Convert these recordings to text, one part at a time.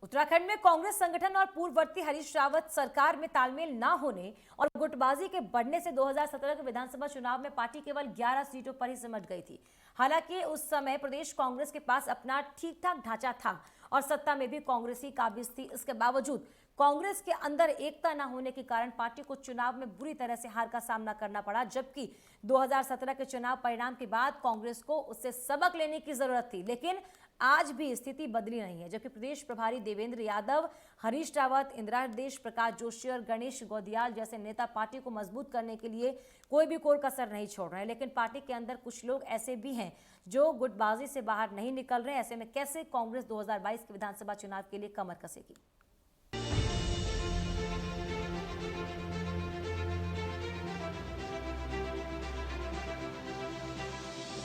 उत्तराखंड में कांग्रेस संगठन और पूर्ववर्ती हरीश रावत सरकार में तालमेल न होने और गुटबाजी के बढ़ने से 2017 के विधानसभा चुनाव में पार्टी केवल 11 सीटों पर ही सिमट गई थी। हालांकि उस समय प्रदेश कांग्रेस के पास अपना ठीक ठाक ढांचा था और सत्ता में भी कांग्रेसी काबिज थी। इसके बावजूद कांग्रेस के अंदर एकता न होने के कारण पार्टी को चुनाव में बुरी तरह से हार का सामना करना पड़ा, जबकि 2017 के चुनाव परिणाम के बाद कांग्रेस को उससे सबक लेने की जरूरत थी। लेकिन आज भी स्थिति बदली नहीं है, जबकि प्रदेश प्रभारी देवेंद्र यादव, हरीश रावत, इंदिरा हृदय, प्रकाश जोशी और गणेश गोदियाल जैसे नेता पार्टी को मजबूत करने के लिए कोई भी कोर कसर नहीं छोड़ रहे हैं। लेकिन पार्टी के अंदर कुछ लोग ऐसे भी हैं जो गुटबाजी से बाहर नहीं निकल रहे। ऐसे में कैसे कांग्रेस 2022 के विधानसभा चुनाव के लिए कमर कसेगी?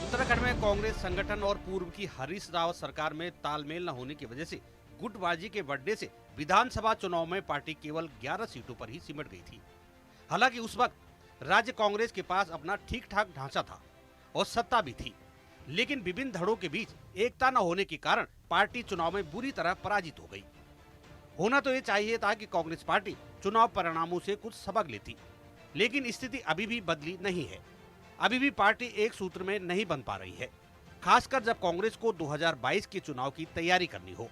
उत्तराखंड में कांग्रेस संगठन और पूर्व की हरीश रावत सरकार में तालमेल न होने की वजह से गुटबाजी के बढ़ने से विधानसभा चुनाव में पार्टी केवल 11 सीटों पर ही सिमट गई थी। हालांकि उस वक्त राज्य कांग्रेस के पास अपना ठीक ठाक ढांचा था और सत्ता भी थी, लेकिन विभिन्न धड़ों के बीच एकता न होने के कारण पार्टी चुनाव में बुरी तरह पराजित हो गई। होना तो ये चाहिए था कि कांग्रेस पार्टी चुनाव परिणामों से कुछ सबक लेती, लेकिन स्थिति अभी भी बदली नहीं है। अभी भी पार्टी एक सूत्र में नहीं बन पा रही है, खासकर जब कांग्रेस को 2022 के चुनाव की तैयारी करनी हो।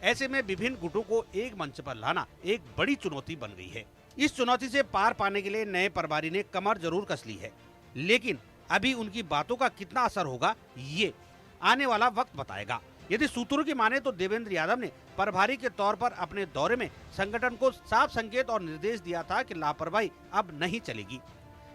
ऐसे में विभिन्न गुटों को एक मंच पर लाना एक बड़ी चुनौती बन गई है। इस चुनौती से पार पाने के लिए नए प्रभारी ने कमर जरूर कस ली है, लेकिन अभी उनकी बातों का कितना असर होगा ये आने वाला वक्त बताएगा। यदि सूत्रों की माने तो देवेंद्र यादव ने प्रभारी के तौर पर अपने दौरे में संगठन को साफ संकेत और निर्देश दिया था कि लापरवाही अब नहीं चलेगी।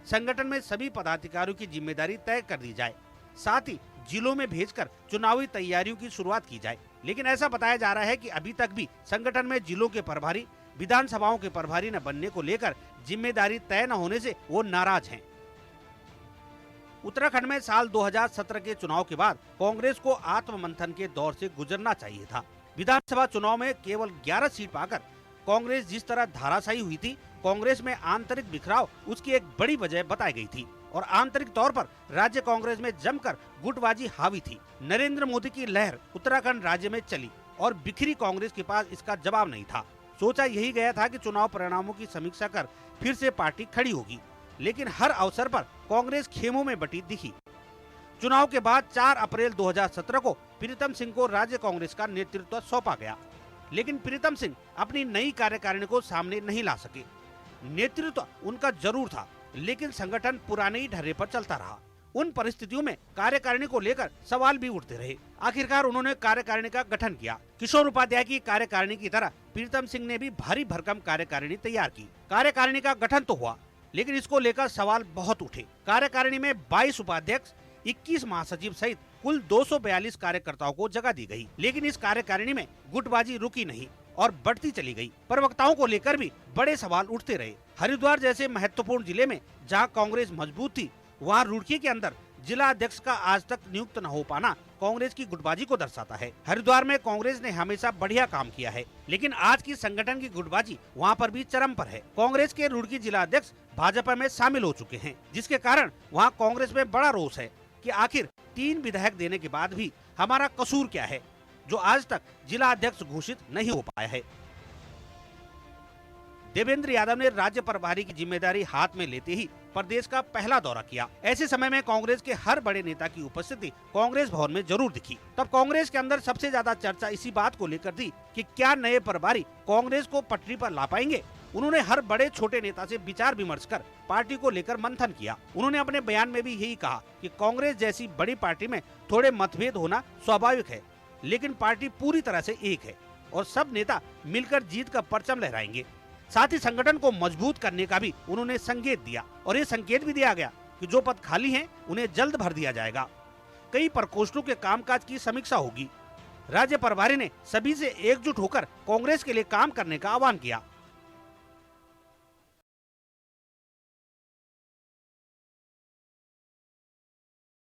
संगठन में सभी पदाधिकारियों की जिम्मेदारी तय कर दी जाए, साथ ही जिलों में भेजकर चुनावी तैयारियों की शुरुआत की जाए। लेकिन ऐसा बताया जा रहा है कि अभी तक भी संगठन में जिलों के प्रभारी, विधानसभाओं के प्रभारी न बनने को लेकर जिम्मेदारी तय न होने से वो नाराज हैं। उत्तराखंड में साल 2017 के चुनाव के बाद कांग्रेस को आत्ममंथन के दौर से गुजरना चाहिए था। विधानसभा चुनाव में केवल 11 सीट पाकर कांग्रेस जिस तरह धाराशायी हुई थी, कांग्रेस में आंतरिक बिखराव उसकी एक बड़ी वजह बताई गई थी और आंतरिक तौर पर राज्य कांग्रेस में जमकर गुटबाजी हावी थी। नरेंद्र मोदी की लहर उत्तराखंड राज्य में चली और बिखरी कांग्रेस के पास इसका जवाब नहीं था। सोचा यही गया था कि चुनाव परिणामों की समीक्षा कर फिर से पार्टी खड़ी होगी, लेकिन हर अवसर पर कांग्रेस खेमों में बटी दिखी। चुनाव के बाद 4 अप्रैल 2017 को प्रीतम सिंह को राज्य कांग्रेस का नेतृत्व सौंपा गया, लेकिन प्रीतम सिंह अपनी नई कार्यकारिणी को सामने नहीं ला सके। नेतृत्व उनका जरूर था, लेकिन संगठन पुराने ही ढर्रे पर चलता रहा। उन परिस्थितियों में कार्यकारिणी को लेकर सवाल भी उठते रहे। आखिरकार उन्होंने कार्यकारिणी का गठन किया। किशोर उपाध्याय की कार्यकारिणी की तरह प्रीतम सिंह ने भी भारी भरकम कार्यकारिणी तैयार की। कार्यकारिणी का गठन तो हुआ, लेकिन इसको लेकर सवाल बहुत उठे। कार्यकारिणी में 22 उपाध्यक्ष, 21 महासचिव सहित कुल 242 कार्यकर्ताओं को जगह दी गई, लेकिन इस कार्यकारिणी में गुटबाजी रुकी नहीं और बढ़ती चली गई। प्रवक्ताओं को लेकर भी बड़े सवाल उठते रहे। हरिद्वार जैसे महत्वपूर्ण जिले में जहां कांग्रेस मजबूत थी, वहां रुड़की के अंदर जिला अध्यक्ष का आज तक नियुक्त न हो पाना कांग्रेस की गुटबाजी को दर्शाता है। हरिद्वार में कांग्रेस ने हमेशा बढ़िया काम किया है, लेकिन आज की संगठन की गुटबाजी वहां पर भी चरम पर है। कांग्रेस के रुड़की जिला अध्यक्ष भाजपा में शामिल हो चुके हैं, जिसके कारण वहां कांग्रेस में बड़ा रोष है कि आखिर 3 विधायक देने के बाद भी हमारा कसूर क्या है, जो आज तक जिला अध्यक्ष घोषित नहीं हो पाया है। देवेंद्र यादव ने राज्य प्रभारी की जिम्मेदारी हाथ में लेते ही प्रदेश का पहला दौरा किया। ऐसे समय में कांग्रेस के हर बड़े नेता की उपस्थिति कांग्रेस भवन में जरूर दिखी। तब कांग्रेस के अंदर सबसे ज्यादा चर्चा इसी बात को लेकर थी कि क्या नए प्रभारी कांग्रेस को पटरी पर ला पाएंगे। उन्होंने हर बड़े छोटे नेता से विचार विमर्श कर पार्टी को लेकर मंथन किया। उन्होंने अपने बयान में भी यही कहा कि कांग्रेस जैसी बड़ी पार्टी में थोड़े मतभेद होना स्वाभाविक है, लेकिन पार्टी पूरी तरह से एक है और सब नेता मिलकर जीत का परचम लहराएंगे। साथ ही संगठन को मजबूत करने का भी उन्होंने संकेत दिया और ये संकेत भी दिया गया कि जो पद खाली हैं उन्हें जल्द भर दिया जाएगा। कई प्रकोष्ठों के कामकाज की समीक्षा होगी। राज्य प्रभारी ने सभी से एकजुट होकर कांग्रेस के लिए काम करने का आह्वान किया।